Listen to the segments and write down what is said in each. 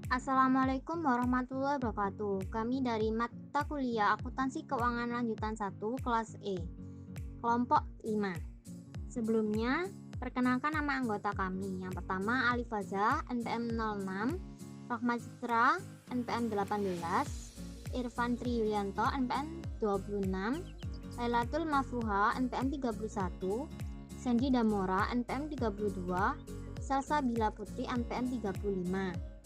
Assalamualaikum warahmatullahi wabarakatuh. Kami dari mata kuliah Akuntansi Keuangan Lanjutan 1 kelas E, kelompok 5. Sebelumnya, perkenalkan nama anggota kami. Yang pertama, Alif Faza, NPM 06, Rahmat Citra, NPM 18, Irfan Tri Yulianto, NPM 26, Lailatul Mafruha, NPM 31, Sandy Damora, NPM 32, Salsa Bila Putri, NPM 35.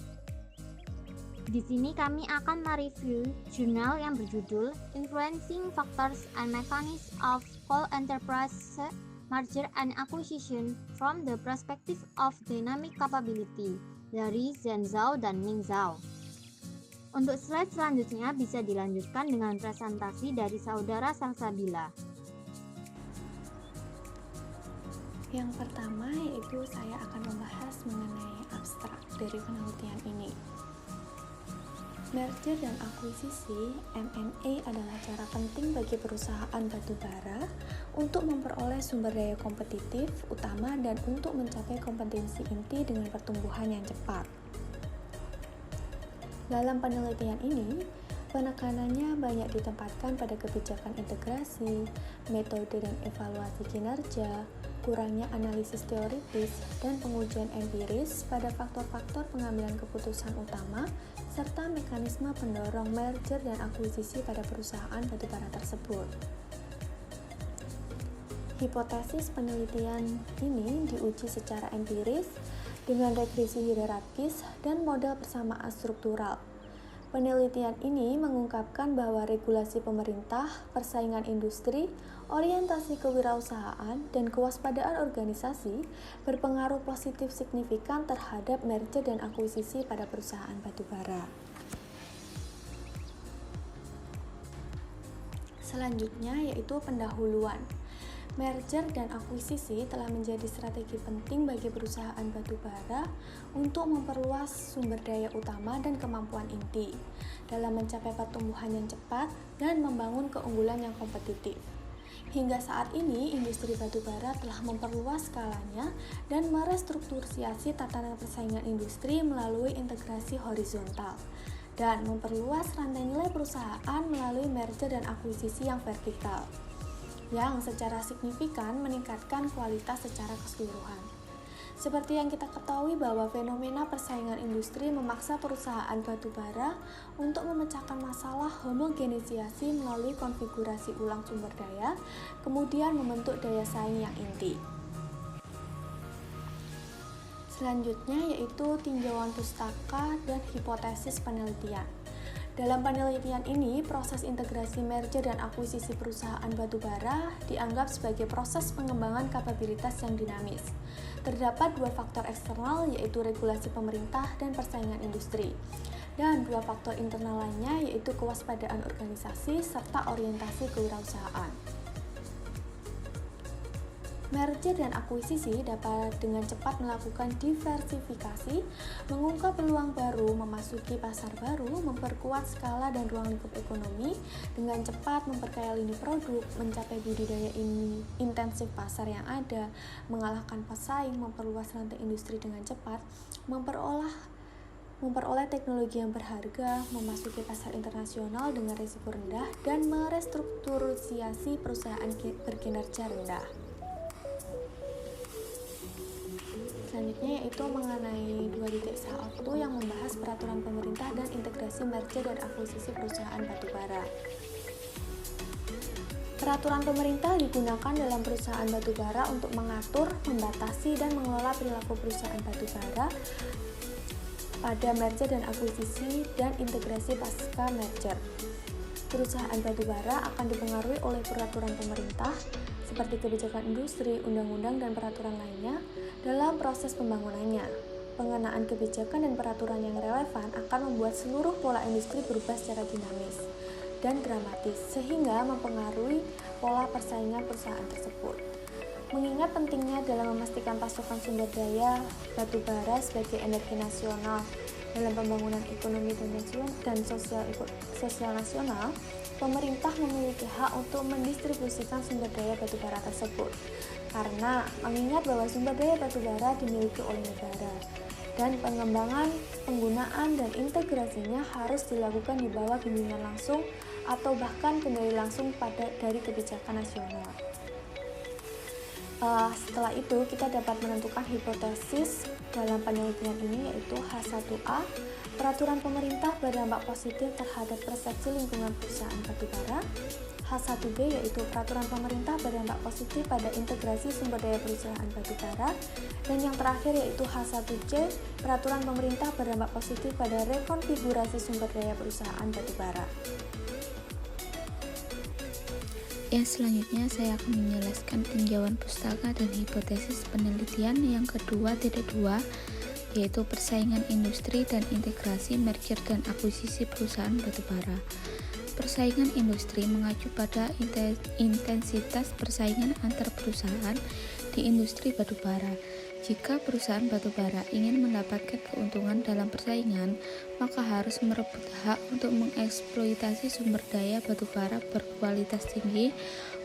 Di sini kami akan mereview jurnal yang berjudul Influencing Factors and Mechanisms of Coal Enterprise Merger and Acquisition from the Perspective of Dynamic Capability dari Zhang Zhao dan Ming Zhao. Untuk slide selanjutnya bisa dilanjutkan dengan presentasi dari saudara Salsabila. Yang pertama yaitu saya akan membahas mengenai abstrak dari penelitian ini. Merger dan akuisisi (M&A) adalah cara penting bagi perusahaan batubara untuk memperoleh sumber daya kompetitif utama dan untuk mencapai kompetensi inti dengan pertumbuhan yang cepat. Dalam penelitian ini, penekanannya banyak ditempatkan pada kebijakan integrasi, metode dan evaluasi kinerja, kurangnya analisis teoritis, dan pengujian empiris pada faktor-faktor pengambilan keputusan utama, serta mekanisme pendorong merger dan akuisisi pada perusahaan batubara tersebut. Hipotesis penelitian ini diuji secara empiris dengan regresi hierarkis dan model persamaan struktural. Penelitian ini mengungkapkan bahwa regulasi pemerintah, persaingan industri, orientasi kewirausahaan, dan kewaspadaan organisasi berpengaruh positif signifikan terhadap merger dan akuisisi pada perusahaan batubara. Selanjutnya yaitu pendahuluan. Merger dan akuisisi telah menjadi strategi penting bagi perusahaan batubara untuk memperluas sumber daya utama dan kemampuan inti dalam mencapai pertumbuhan yang cepat dan membangun keunggulan yang kompetitif. Hingga saat ini, industri batubara telah memperluas skalanya dan merestrukturisasi tatanan persaingan industri melalui integrasi horizontal dan memperluas rantai nilai perusahaan melalui merger dan akuisisi yang vertikal, yang secara signifikan meningkatkan kualitas secara keseluruhan. Seperti yang kita ketahui bahwa fenomena persaingan industri memaksa perusahaan batubara untuk memecahkan masalah homogenisasi melalui konfigurasi ulang sumber daya, kemudian membentuk daya saing yang inti. Selanjutnya yaitu tinjauan pustaka dan hipotesis penelitian. Dalam penelitian ini, proses integrasi merger dan akuisisi perusahaan batubara dianggap sebagai proses pengembangan kapabilitas yang dinamis. Terdapat dua faktor eksternal yaitu regulasi pemerintah dan persaingan industri, dan dua faktor internal lainnya yaitu kewaspadaan organisasi serta orientasi kewirausahaan. Merger dan akuisisi dapat dengan cepat melakukan diversifikasi, mengungkap peluang baru, memasuki pasar baru, memperkuat skala dan ruang lingkup ekonomi, dengan cepat memperkaya lini produk, mencapai budidaya intensif pasar yang ada, mengalahkan pesaing, memperluas rantai industri dengan cepat, memperoleh teknologi yang berharga, memasuki pasar internasional dengan risiko rendah, dan merestrukturisasi perusahaan berkinerja rendah. Selanjutnya yaitu mengenai 2.1 yang membahas peraturan pemerintah dan integrasi merger dan akuisisi perusahaan batubara. Peraturan pemerintah digunakan dalam perusahaan batubara untuk mengatur, membatasi, dan mengelola perilaku perusahaan batubara pada merger dan akuisisi dan integrasi pasca merger. Perusahaan batubara akan dipengaruhi oleh peraturan pemerintah seperti kebijakan industri, undang-undang, dan peraturan lainnya dalam proses pembangunannya. Pengenaan kebijakan dan peraturan yang relevan akan membuat seluruh pola industri berubah secara dinamis dan dramatis, sehingga mempengaruhi pola persaingan perusahaan tersebut. Mengingat pentingnya dalam memastikan pasokan sumber daya batubara sebagai energi nasional dalam pembangunan ekonomi dan sosial nasional, pemerintah memiliki hak untuk mendistribusikan sumber daya batubara tersebut, karena mengingat bahwa sumber daya batubara dimiliki oleh negara. dan pengembangan, penggunaan, dan integrasinya harus dilakukan di bawah bimbingan langsung atau bahkan kendali langsung dari kebijakan nasional. Setelah itu, kita dapat menentukan hipotesis dalam penelitian ini, yaitu H1A, peraturan pemerintah berdampak positif terhadap persepsi lingkungan perusahaan batubara. H1B, yaitu peraturan pemerintah berdampak positif pada integrasi sumber daya perusahaan batubara. Dan yang terakhir yaitu H1C, peraturan pemerintah berdampak positif pada rekonfigurasi sumber daya perusahaan batubara. Yang selanjutnya saya akan menjelaskan tinjauan pustaka dan hipotesis penelitian yang ke-2.2, yaitu persaingan industri dan integrasi merger dan akuisisi perusahaan batubara. Persaingan industri mengacu pada intensitas persaingan antar perusahaan di industri batubara. Jika perusahaan batubara ingin mendapatkan keuntungan dalam persaingan, maka harus merebut hak untuk mengeksploitasi sumber daya batubara berkualitas tinggi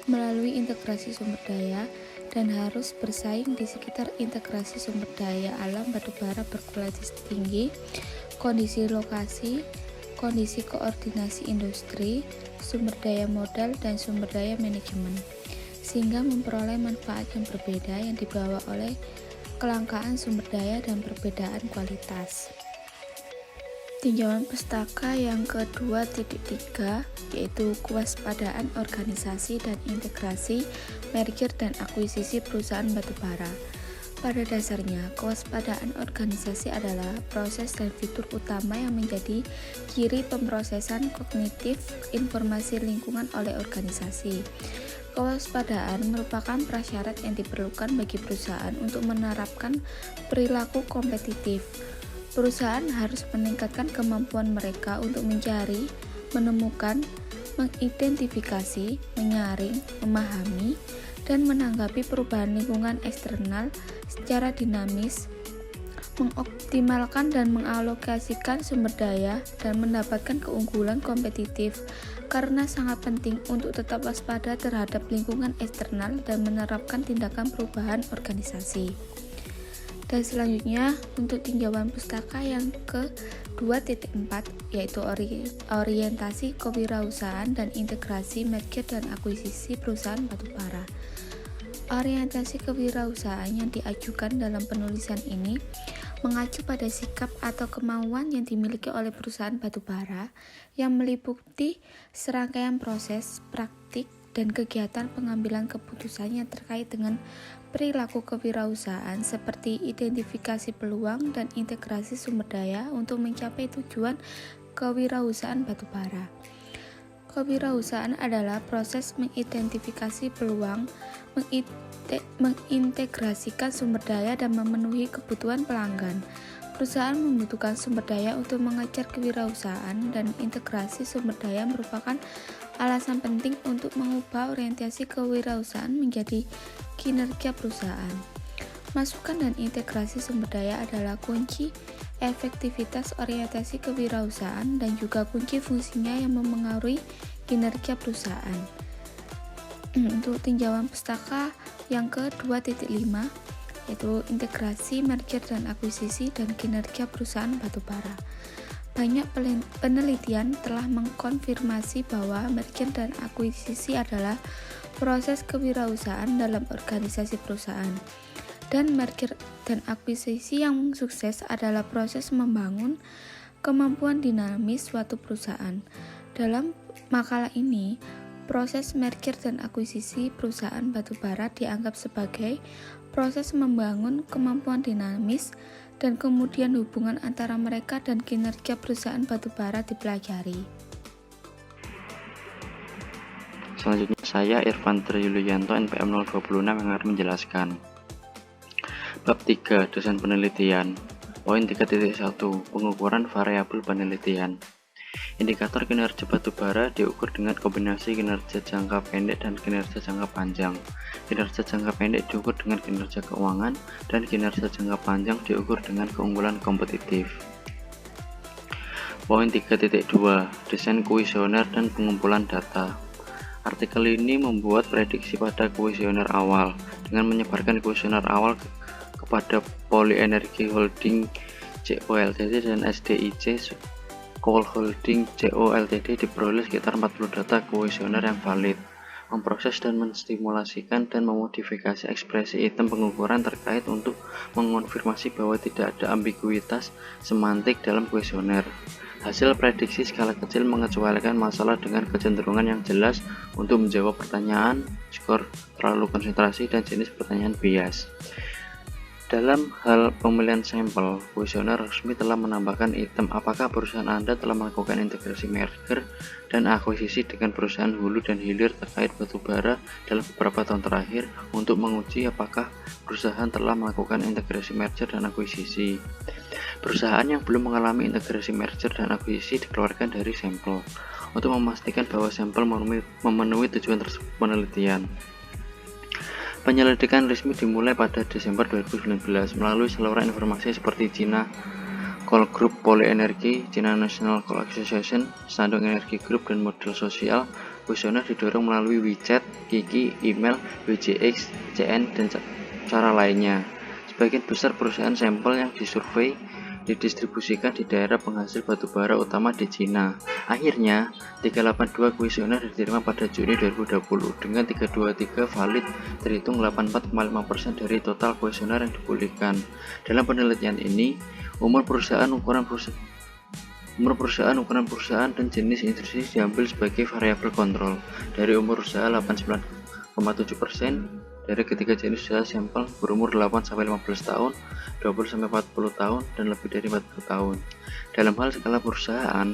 melalui integrasi sumber daya dan harus bersaing di sekitar integrasi sumber daya alam batubara berkualitas tinggi, kondisi lokasi, kondisi koordinasi industri, sumber daya modal, dan sumber daya manajemen, sehingga memperoleh manfaat yang berbeda yang dibawa oleh kelangkaan sumber daya dan perbedaan kualitas. Tinjauan pustaka yang ke-2.3 yaitu kewaspadaan organisasi dan integrasi merger dan akuisisi perusahaan batubara. Pada dasarnya, kewaspadaan organisasi adalah proses dan fitur utama yang menjadi ciri pemrosesan kognitif informasi lingkungan oleh organisasi. Kewaspadaan merupakan prasyarat yang diperlukan bagi perusahaan untuk menerapkan perilaku kompetitif. Perusahaan harus meningkatkan kemampuan mereka untuk mencari, menemukan, mengidentifikasi, menyaring, memahami, dan menanggapi perubahan lingkungan eksternal secara dinamis, mengoptimalkan dan mengalokasikan sumber daya, dan mendapatkan keunggulan kompetitif. Karena sangat penting untuk tetap waspada terhadap lingkungan eksternal dan menerapkan tindakan perubahan organisasi. Dan selanjutnya untuk tinjauan pustaka yang ke-2.4 yaitu orientasi kewirausahaan dan integrasi merger dan akuisisi perusahaan batubara. Orientasi kewirausahaan yang diajukan dalam penulisan ini mengacu pada sikap atau kemauan yang dimiliki oleh perusahaan batubara yang meliputi serangkaian proses, praktik, dan kegiatan pengambilan keputusan yang terkait dengan perilaku kewirausahaan seperti identifikasi peluang dan integrasi sumber daya untuk mencapai tujuan kewirausahaan batubara. Kewirausahaan adalah proses mengidentifikasi peluang, mengintegrasikan sumber daya, dan memenuhi kebutuhan pelanggan. Perusahaan membutuhkan sumber daya untuk mengejar kewirausahaan, dan integrasi sumber daya merupakan alasan penting untuk mengubah orientasi kewirausahaan menjadi kinerja perusahaan. Masukan dan integrasi sumber daya adalah kunci efektivitas orientasi kewirausahaan dan juga kunci fungsinya yang memengaruhi kinerja perusahaan. Untuk tinjauan pustaka yang ke-2.5 yaitu integrasi, merger, dan akuisisi dan kinerja perusahaan batubara. Banyak penelitian telah mengkonfirmasi bahwa merger dan akuisisi adalah proses kewirausahaan dalam organisasi perusahaan. Dan merger dan akuisisi yang sukses adalah proses membangun kemampuan dinamis suatu perusahaan. Dalam makalah ini, proses merger dan akuisisi perusahaan batubara dianggap sebagai proses membangun kemampuan dinamis dan kemudian hubungan antara mereka dan kinerja perusahaan batubara dipelajari. Selanjutnya saya Irfan Triyulianto NPM 026 yang akan menjelaskan Bab 3 Desain Penelitian. Poin 3.1 Pengukuran variabel penelitian. Indikator kinerja batubara diukur dengan kombinasi kinerja jangka pendek dan kinerja jangka panjang. Kinerja jangka pendek diukur dengan kinerja keuangan dan kinerja jangka panjang diukur dengan keunggulan kompetitif. Poin 3.2 Desain kuesioner dan pengumpulan data. Artikel ini membuat prediksi pada kuesioner awal dengan menyebarkan kuesioner awal kepada Polyenergi Holding CO Ltd dan SDIC Coal Holding CO Ltd diperoleh sekitar 40 data kuesioner yang valid, memproses dan menstimulasikan dan memodifikasi ekspresi item pengukuran terkait untuk mengonfirmasi bahwa tidak ada ambiguitas semantik dalam kuesioner. Hasil prediksi skala kecil mengecualikan masalah dengan kecenderungan yang jelas untuk menjawab pertanyaan, skor terlalu konsentrasi, dan jenis pertanyaan bias. Dalam hal pemilihan sampel, kuesioner resmi telah menambahkan item apakah perusahaan Anda telah melakukan integrasi merger dan akuisisi dengan perusahaan hulu dan hilir terkait batubara dalam beberapa tahun terakhir untuk menguji apakah perusahaan telah melakukan integrasi merger dan akuisisi. Perusahaan yang belum mengalami integrasi merger dan akuisisi dikeluarkan dari sampel untuk memastikan bahwa sampel memenuhi tujuan penelitian. Penyelidikan resmi dimulai pada Desember 2019 melalui saluran informasi seperti China Coal Group Poly Energy, China National Coal Association, Shandong Energy Group, dan model sosial. Kuesioner didorong melalui WeChat, Kiki, email, WJX, CN, dan cara lainnya. Sebagian besar perusahaan sampel yang disurvei didistribusikan di daerah penghasil batubara utama di Cina. Akhirnya, 382 kuesioner diterima pada Juni 2020 dengan 323 valid terhitung 84,5% dari total kuesioner yang dipulihkan. Dalam penelitian ini, umur perusahaan, ukuran perusahaan, dan jenis industri diambil sebagai variabel kontrol. Dari umur usaha 89,7%, dari ketiga jenis usaha sampel berumur 8-15 tahun, 20-40 tahun, dan lebih dari 40 tahun. Dalam hal skala perusahaan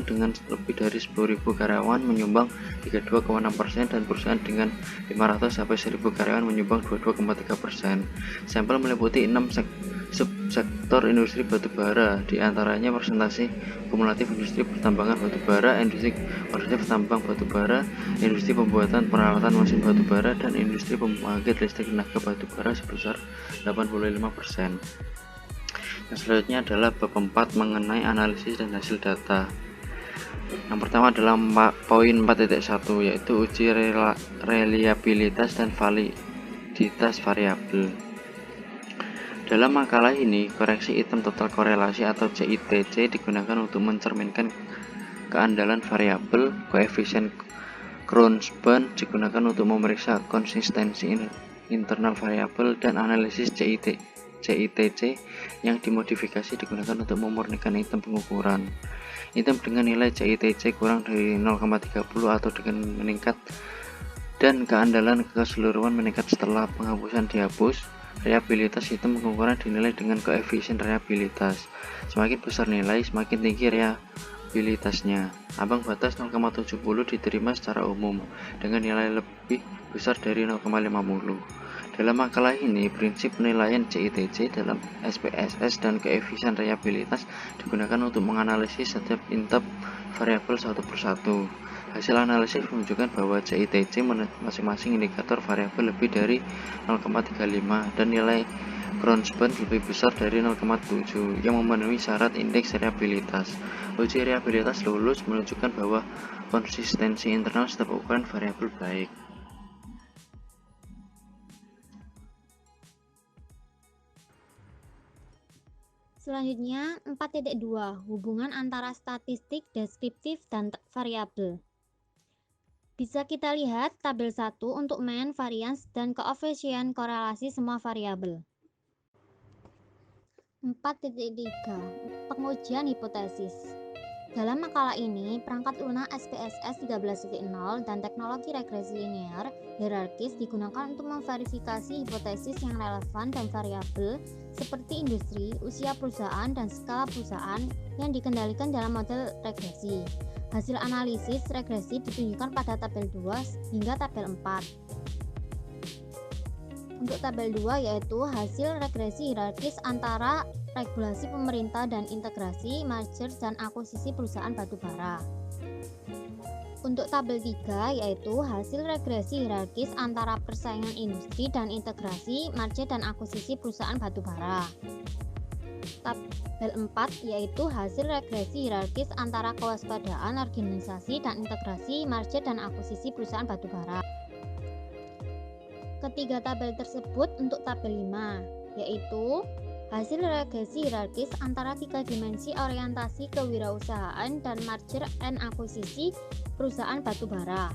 dengan lebih dari 10.000 karyawan menyumbang 32,6% dan perusahaan dengan 500-1.000 karyawan menyumbang 22,3%. Sampel meliputi 6 subsektor industri batubara, di antaranya presentasi kumulatif industri pertambangan batubara, industri tambang batubara, industri pembuatan peralatan mesin batubara, dan industri pembangkit listrik tenaga batubara sebesar 85%. Yang selanjutnya adalah bab 4 mengenai analisis dan hasil data. Yang pertama adalah poin 4.1 yaitu uji reliabilitas dan validitas variabel. Dalam makalah ini, koreksi item total korelasi atau CITC digunakan untuk mencerminkan keandalan variabel. Koefisien Kronsberg digunakan untuk memeriksa konsistensi internal variabel, dan analisis CITC yang dimodifikasi digunakan untuk memurnikan item pengukuran. Item dengan nilai CITC kurang dari 0,30 atau dengan meningkat dan keandalan keseluruhan meningkat setelah penghapusan dihapus. Reliabilitas item pengukuran dinilai dengan koefisien reliabilitas. Semakin besar nilai, semakin tinggi reliabilitasnya. Ambang batas 0,70 diterima secara umum dengan nilai lebih besar dari 0,50. Dalam makalah ini, prinsip penilaian CITC dalam SPSS dan koefisien reliabilitas digunakan untuk menganalisis setiap item variabel satu persatu. Hasil analisis menunjukkan bahwa CITC masing-masing indikator variabel lebih dari 0,35 dan nilai Kronsberg lebih besar dari 0,7 yang memenuhi syarat indeks reliabilitas. Uji reliabilitas lulus menunjukkan bahwa konsistensi internal setiap ukuran variabel baik. Selanjutnya 4.2 hubungan antara statistik, deskriptif, dan variabel. Bisa kita lihat tabel 1 untuk mean variance dan koefisien korelasi semua variabel. 4.3 pengujian hipotesis. Dalam makalah ini, perangkat lunak SPSS 13.0 dan teknologi regresi linear hierarkis digunakan untuk memverifikasi hipotesis yang relevan dan variabel seperti industri, usia perusahaan, dan skala perusahaan yang dikendalikan dalam model regresi. Hasil analisis regresi ditunjukkan pada tabel 2 hingga tabel 4. Untuk tabel 2 yaitu hasil regresi hierarkis antara regulasi pemerintah dan integrasi, merger, dan akuisisi perusahaan batubara. Untuk tabel 3 yaitu hasil regresi hierarkis antara persaingan industri dan integrasi, merger, dan akuisisi perusahaan batubara. Tabel 4 yaitu hasil regresi hierarkis antara kewaspadaan organisasi dan integrasi, merger, dan akuisisi perusahaan batubara. Ketiga tabel tersebut untuk tabel 5 yaitu Hasil regresi hierarkis antara 3 dimensi orientasi kewirausahaan dan merger and akuisisi perusahaan batubara.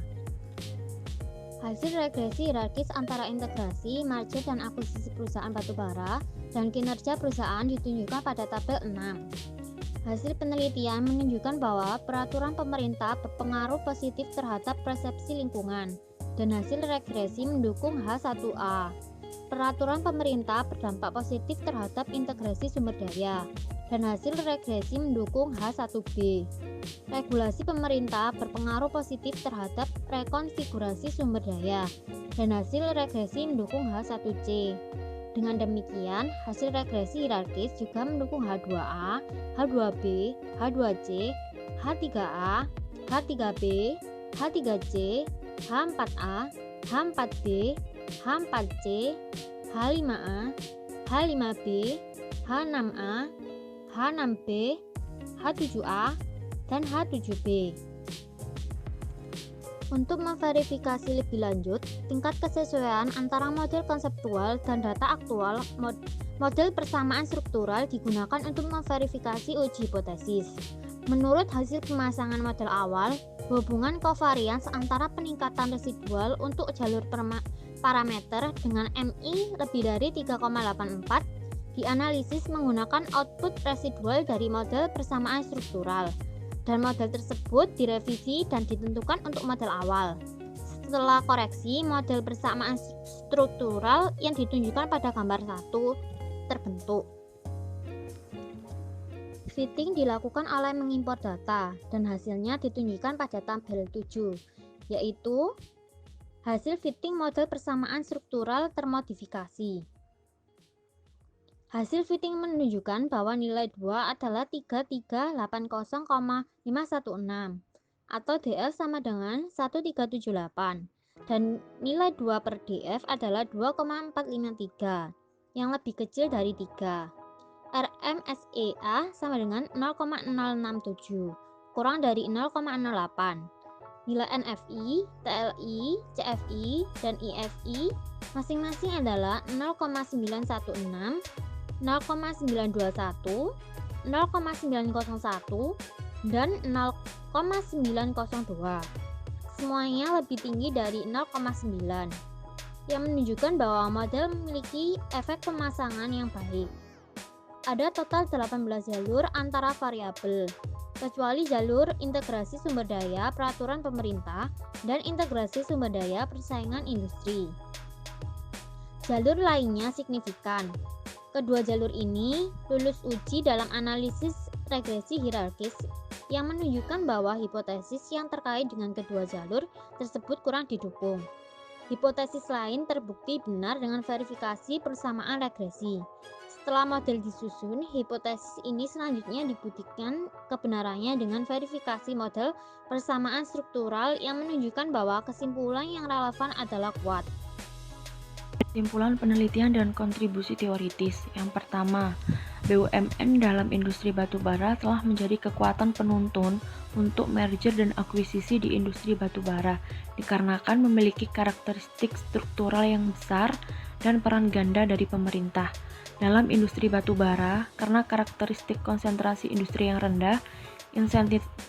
Hasil regresi hierarkis antara integrasi, merger, dan akuisisi perusahaan batubara dan kinerja perusahaan ditunjukkan pada tabel 6. Hasil penelitian menunjukkan bahwa peraturan pemerintah berpengaruh positif terhadap persepsi lingkungan, dan hasil regresi mendukung H1A. Peraturan pemerintah berdampak positif terhadap integrasi sumber daya, dan hasil regresi mendukung H1B. Regulasi pemerintah berpengaruh positif terhadap rekonfigurasi sumber daya, dan hasil regresi mendukung H1C. Dengan demikian, hasil regresi hierarkis juga mendukung H2A, H2B, H2C, H3A, H3B, H3C, H4A, H4B, H4C, H5A, H5B, H6A, H6B, H7A, dan H7B. Untuk memverifikasi lebih lanjut tingkat kesesuaian antara model konseptual dan data aktual, model persamaan struktural digunakan untuk memverifikasi uji hipotesis. Menurut hasil pemasangan model awal, hubungan kovarians antara peningkatan residual untuk jalur parameter dengan MI lebih dari 3,84 dianalisis menggunakan output residual dari model persamaan struktural, dan model tersebut direvisi dan ditentukan untuk model awal. Setelah koreksi, model persamaan struktural yang ditunjukkan pada gambar 1 terbentuk. Fitting dilakukan oleh mengimpor data, dan hasilnya ditunjukkan pada tabel 7, yaitu hasil fitting model persamaan struktural termodifikasi. Hasil fitting menunjukkan bahwa nilai 2 adalah 3380,516 atau DF sama dengan 1378, dan nilai 2 per DF adalah 2,453 yang lebih kecil dari 3. RMSEA sama dengan 0,067 kurang dari 0,08. Nilai NFI, TLI, CFI, dan IFI masing-masing adalah 0,916, 0,921, 0,901, dan 0,902. Semuanya lebih tinggi dari 0,9, yang menunjukkan bahwa model memiliki efek pemasangan yang baik. Ada total 18 jalur antara variabel, kecuali jalur integrasi sumber daya peraturan pemerintah dan integrasi sumber daya persaingan industri. Jalur lainnya signifikan. Kedua jalur ini lulus uji dalam analisis regresi hierarkis yang menunjukkan bahwa hipotesis yang terkait dengan kedua jalur tersebut kurang didukung. Hipotesis lain terbukti benar dengan verifikasi persamaan regresi. Setelah model disusun, hipotesis ini selanjutnya dibuktikan kebenarannya dengan verifikasi model persamaan struktural yang menunjukkan bahwa kesimpulan yang relevan adalah kuat. Kesimpulan penelitian dan kontribusi teoritis. Yang pertama, BUMN dalam industri batubara telah menjadi kekuatan penuntun untuk merger dan akuisisi di industri batubara dikarenakan memiliki karakteristik struktural yang besar dan peran ganda dari pemerintah. Dalam industri batubara, karena karakteristik konsentrasi industri yang rendah,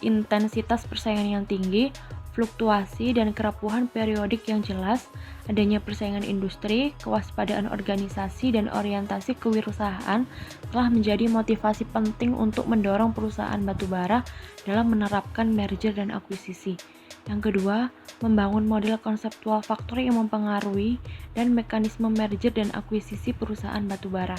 intensitas persaingan yang tinggi, fluktuasi dan kerapuhan periodik yang jelas, adanya persaingan industri, kewaspadaan organisasi, dan orientasi kewirausahaan telah menjadi motivasi penting untuk mendorong perusahaan batubara dalam menerapkan merger dan akuisisi. Yang kedua, membangun model konseptual faktor yang mempengaruhi dan mekanisme merger dan akuisisi perusahaan batubara.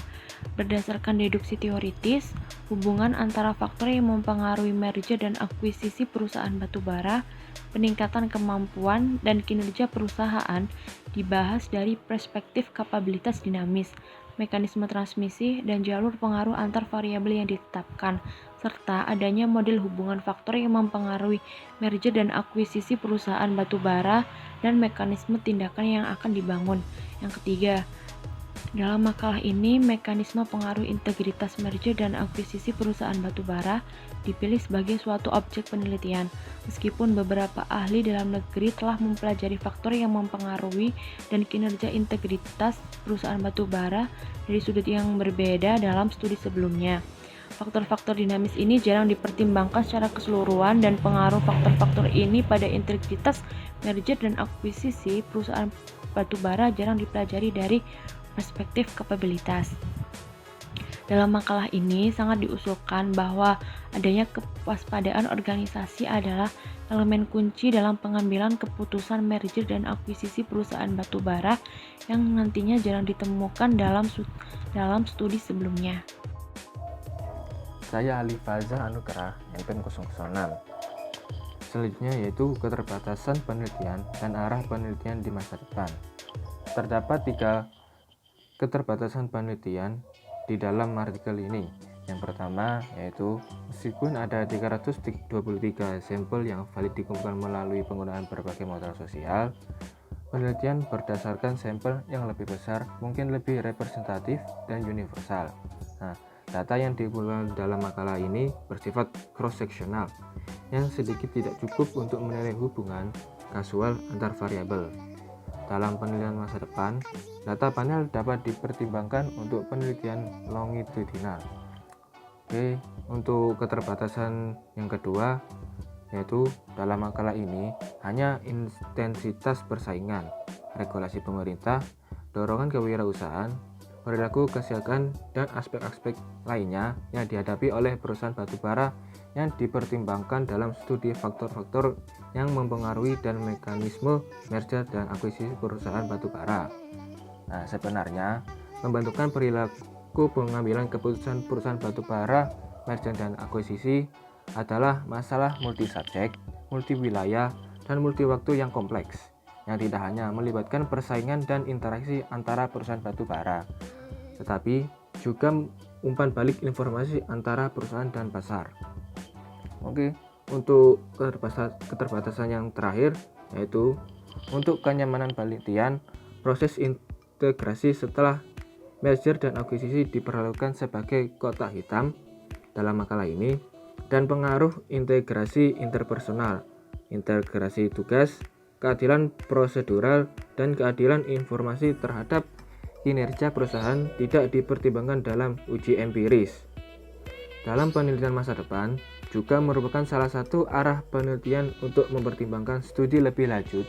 Berdasarkan deduksi teoritis, hubungan antara faktor yang mempengaruhi merger dan akuisisi perusahaan batubara, peningkatan kemampuan dan kinerja perusahaan dibahas dari perspektif kapabilitas dinamis, mekanisme transmisi, dan jalur pengaruh antar variabel yang ditetapkan, serta adanya model hubungan faktor yang mempengaruhi merger dan akuisisi perusahaan batubara dan mekanisme tindakan yang akan dibangun. Yang ketiga, Dalam makalah ini, mekanisme pengaruh integritas merger dan akuisisi perusahaan batubara dipilih sebagai suatu objek penelitian, meskipun beberapa ahli dalam negeri telah mempelajari faktor yang mempengaruhi dan kinerja integritas perusahaan batubara dari sudut yang berbeda dalam studi sebelumnya. Faktor-faktor dinamis ini jarang dipertimbangkan secara keseluruhan dan pengaruh faktor-faktor ini pada integritas merger dan akuisisi perusahaan batubara jarang dipelajari dari perspektif kapabilitas. Dalam makalah ini sangat diusulkan bahwa adanya kewaspadaan organisasi adalah elemen kunci dalam pengambilan keputusan merger dan akuisisi perusahaan batubara yang nantinya jarang ditemukan dalam studi sebelumnya. Saya Ali Faza Anugrah, NPM 006. Selanjutnya yaitu keterbatasan penelitian dan arah penelitian di masa depan. Terdapat 3 keterbatasan penelitian di dalam artikel ini. Yang pertama yaitu meskipun ada 323 sampel yang valid dikumpulkan melalui penggunaan berbagai modal sosial, penelitian berdasarkan sampel yang lebih besar mungkin lebih representatif dan universal. Nah, data yang dikumpulkan dalam makalah ini bersifat cross-sectional, yang sedikit tidak cukup untuk menilai hubungan kasual antar variabel. Dalam penelitian masa depan, data panel dapat dipertimbangkan untuk penelitian longitudinal. Oke, untuk keterbatasan yang kedua, yaitu dalam makalah ini hanya intensitas persaingan, regulasi pemerintah, dorongan kewirausahaan, perilaku kesiagaan, dan aspek-aspek lainnya yang dihadapi oleh perusahaan batubara yang dipertimbangkan dalam studi faktor-faktor yang mempengaruhi dan mekanisme merger dan akuisisi perusahaan batubara. Nah, sebenarnya pembentukan perilaku pengambilan keputusan perusahaan batubara, merger dan akuisisi adalah masalah multi-subjek, multi-wilayah, dan multi-waktu yang kompleks, yang tidak hanya melibatkan persaingan dan interaksi antara perusahaan batubara, tetapi juga umpan balik informasi antara perusahaan dan pasar. Oke, untuk keterbatasan yang terakhir yaitu untuk kenyamanan penelitian, proses integrasi setelah merger dan akuisisi diperlakukan sebagai kotak hitam dalam makalah ini, dan pengaruh integrasi interpersonal, integrasi tugas, keadilan prosedural, dan keadilan informasi terhadap kinerja perusahaan tidak dipertimbangkan dalam uji empiris. Dalam penelitian masa depan juga merupakan salah satu arah penelitian untuk mempertimbangkan studi lebih lanjut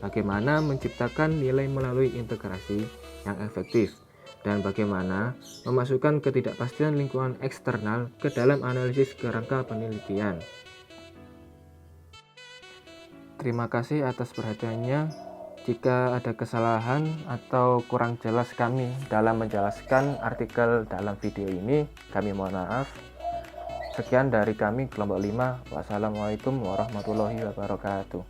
bagaimana menciptakan nilai melalui integrasi yang efektif dan bagaimana memasukkan ketidakpastian lingkungan eksternal ke dalam analisis kerangka penelitian. Terima kasih atas perhatiannya. Jika ada kesalahan atau kurang jelas kami dalam menjelaskan artikel dalam video ini, kami mohon maaf. Sekian dari kami kelompok 5. Wassalamualaikum warahmatullahi wabarakatuh.